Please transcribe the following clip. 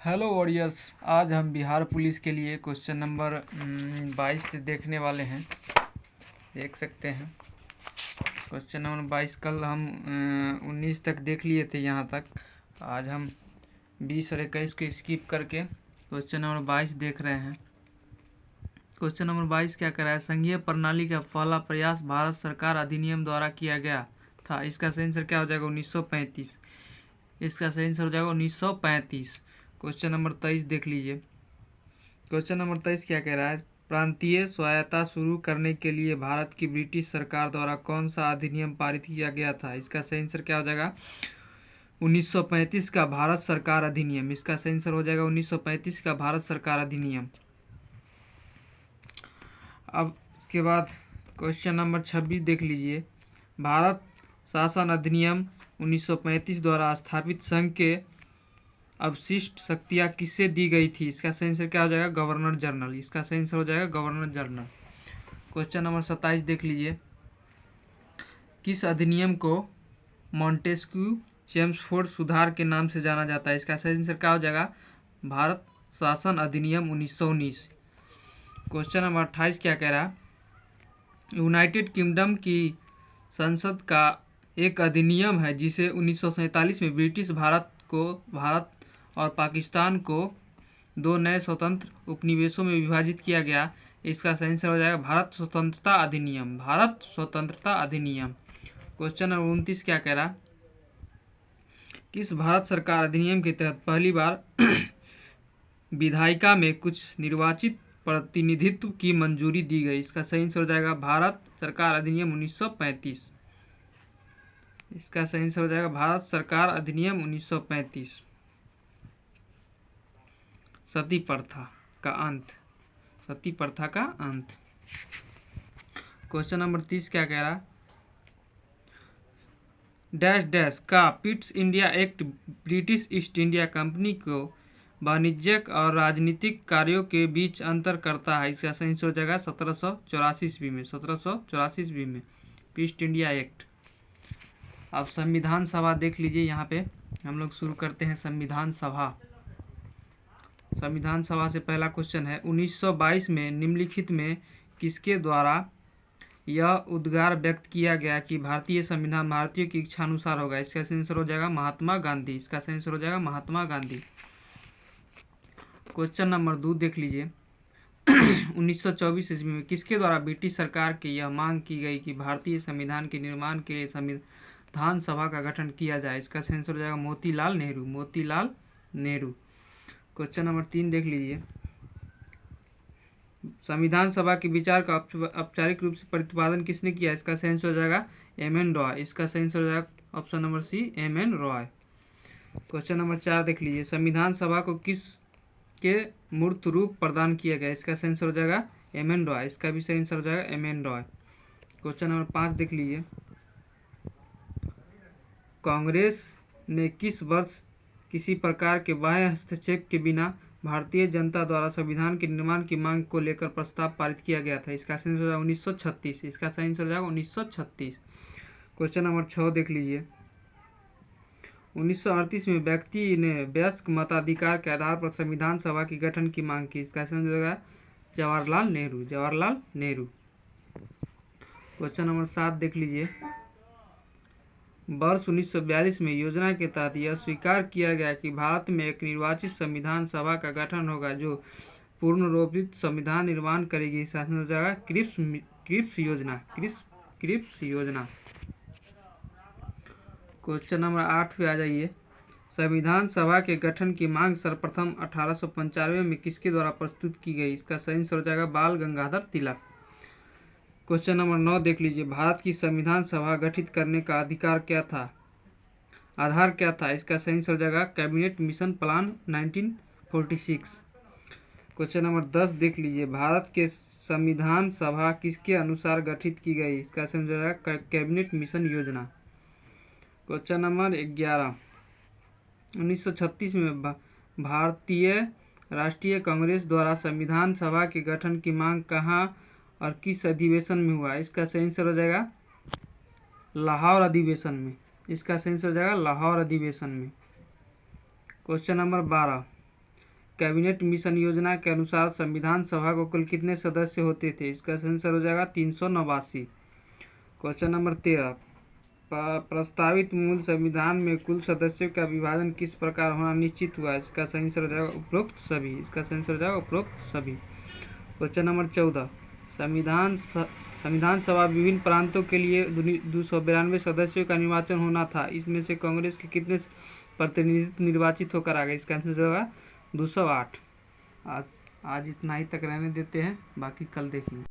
Hello warriors, आज हम Bihar police के लिए क्वेश्चन नंबर 22 से देखने वाले हैं। देख सकते हैं क्वेश्चन नंबर 22। कल हम 19 तक देख लिए थे यहाँ तक। आज हम 20 और 21 को स्किप करके क्वेश्चन नंबर 22 देख रहे हैं। क्वेश्चन नंबर 22 क्या कर रहा है? संघीय प्रणाली का पहला प्रयास भारत सरकार अधिनियम द्वारा किया गया था। इसका सही आंसर क्या हो जाएगा? 1935। इसका सही आंसर हो जाएगा 1935। क्वेश्चन नंबर 23 देख लीजिए। क्वेश्चन नंबर 23 क्या कह रहा है? प्रांतीय स्वायत्तता शुरू करने के लिए भारत की ब्रिटिश सरकार द्वारा कौन सा अधिनियम पारित किया गया था? इसका सही आंसर क्या हो जाएगा? 1935 का भारत सरकार अधिनियम। इसका सही आंसर हो जाएगा 1935 का भारत सरकार अधिनियम। अब इसके बाद क्वेश्चन नंबर 26 देख लीजिए। भारत शासन अधिनियम 1935 द्वारा स्थापित संघ के अवशिष्ट शक्तियाँ किससे दी गई थी? इसका सही आंसर क्या हो जाएगा? Governor general. इसका सही आंसर हो जाएगा गवर्नर जनरल। क्वेश्चन नंबर 27 देख लीजिए। किस अधिनियम को मॉन्टेस्क्यू चेम्सफोर्ड सुधार के नाम से जाना जाता है? इसका सही आंसर क्या हो जाएगा? भारत शासन अधिनियम 1919। क्वेश्चन नंबर 28 क्या कह रहा है? यूनाइटेड किंगडम की संसद का एक अधिनियम है जिसे 1947 में ब्रिटिश भारत और पाकिस्तान को दो नए स्वतंत्र उपनिवेशों में विभाजित किया गया। इसका सही आंसर हो जाएगा भारत स्वतंत्रता अधिनियम। भारत स्वतंत्रता अधिनियम। क्वेश्चन नंबर 29 क्या कह रहा? किस भारत सरकार अधिनियम के तहत पहली बार विधायिका में कुछ निर्वाचित प्रतिनिधित्व की मंजूरी दी गई? इसका सही आंसर हो जाएगा भारत सरकार अधिनियम 1935। इसका सही आंसर हो जाएगा भारत सरकार अधिनियम 1935। सती प्रथा का अंत। सती प्रथा का अंत। क्वेश्चन नंबर 30 क्या कह रहा? डैश डैश का Pitt's India act British east India company को वाणिज्यिक और राजनीतिक कार्यों के बीच अंतर करता है। इसका सही आंसर हो जाएगा 1784 ईस्वी में। 1784 ईस्वी में ईस्ट इंडिया एक्ट। अब संविधान सभा देख लीजिए। यहाँ पे हम लोग शुरू करते हैं संविधान सभा। संविधान सभा से पहला क्वेश्चन है, 1922 में निम्नलिखित में किसके द्वारा यह उद्गार व्यक्त किया गया कि भारतीय संविधान भारतीयों की इच्छा अनुसार होगा? इसका सही आंसर हो जाएगा महात्मा गांधी। इसका सही आंसर हो जाएगा महात्मा गांधी। क्वेश्चन नंबर 2 देख लीजिए। 1924 ईस्वी में किसके द्वारा ब्रिटिश सरकार की यह मांग की गई कि भारतीय संविधान के निर्माण के लिए संविधान सभा का गठन किया जाए? इसका सही आंसर हो जाएगा मोतीलाल नेहरू। मोतीलाल नेहरू। क्वेश्चन नंबर 3 देख लीजिए। संविधान सभा के विचार का औपचारिक रूप से प्रतिपादन किसने किया? इसका सही आंसर हो जाएगा एम.एन. रॉय। इसका सही आंसर हो जाएगा option number c, M N. Roy. Question number 4 देख लीजिए। संविधान सभा को किस के मूर्त रूप प्रदान किया गया? इसका सही आंसर हो जाएगा एम.एन. रॉय। इसका भी सही आंसर हो जाएगा एम.एन. रॉय। क्वेश्चन नंबर 5 देख लीजिए। कांग्रेस ने किस वर्ष किसी प्रकार के बाह्य हस्तक्षेप के बिना भारतीय जनता द्वारा संविधान के निर्माण की मांग को लेकर प्रस्ताव पारित किया गया था? इसका सही आंसर हो जाएगा 1936। इसका सही आंसर हो जाएगा 1936। क्वेश्चन नंबर 6 देख लीजिए। 1938 में व्यक्ति ने वयस्क मताधिकार के आधार पर संविधान सभा की गठन की मांग की। इसका सही आंसर हो जाएगा जवाहरलाल नेहरू। जवाहरलाल नेहरू। क्वेश्चन नंबर 7 देख लीजिए। वर्ष 1942 में योजना के तहत यह स्वीकार किया गया कि भारत में एक निर्वाचित संविधान सभा का गठन होगा जो पूर्णरोपित संविधान निर्माण करेगी। शासन हो जाएगा क्रिप्स योजना। क्रिप्स योजना। क्वेश्चन नंबर 8 पे आ जाइए। संविधान सभा के गठन की मांग सर्वप्रथम 1895 में किसके द्वारा प्रस्तुत की गई? इसका सही आंसर हो जाएगा बाल गंगाधर तिलक। क्वेश्चन नंबर 9 देख लीजिए। भारत की संविधान सभा गठित करने का अधिकार क्या था? आधार क्या था? इसका सही आंसर हो जाएगा cabinet mission plan 1946। Question number 10 देख लीजिए। भारत के संविधान सभा किसके अनुसार गठित की गई? इसका सही आंसर हो जाएगा कैबिनेट मिशन योजना। Question number 11। 1936 में भारतीय राष्ट्रीय कांग्रेस द्वारा संविधान सभा के गठन की मांग कहाँ और किस अधिवेशन में हुआ? इसका सही आंसर हो जाएगा लाहौर अधिवेशन में। इसका सही आंसर हो जाएगा लाहौर अधिवेशन में। Question number 12। कैबिनेट मिशन योजना के अनुसार संविधान सभा को कुल कितने सदस्य होते थे? इसका आंसर हो जाएगा 389। क्वेश्चन नंबर 13, प्रस्तावित मूल संविधान में कुल सदस्यों का विभाजन किस प्रकार होना निश्चित हुआ? इसका सही आंसर हो जाएगा उपरोक्त सभी। इसका सही आंसर हो जाएगा उपरोक्त सभी। क्वेश्चन नंबर 14, संविधान सभा विभिन्न प्रांतों के लिए 292 सदस्यों का निर्वाचन होना था। इसमें से कांग्रेस के कितने प्रतिनिधि निर्वाचित होकर आ गए? इसका आंसर होगा 208। आज इतना ही तक रहने देते हैं, बाकी कल देखेंगे।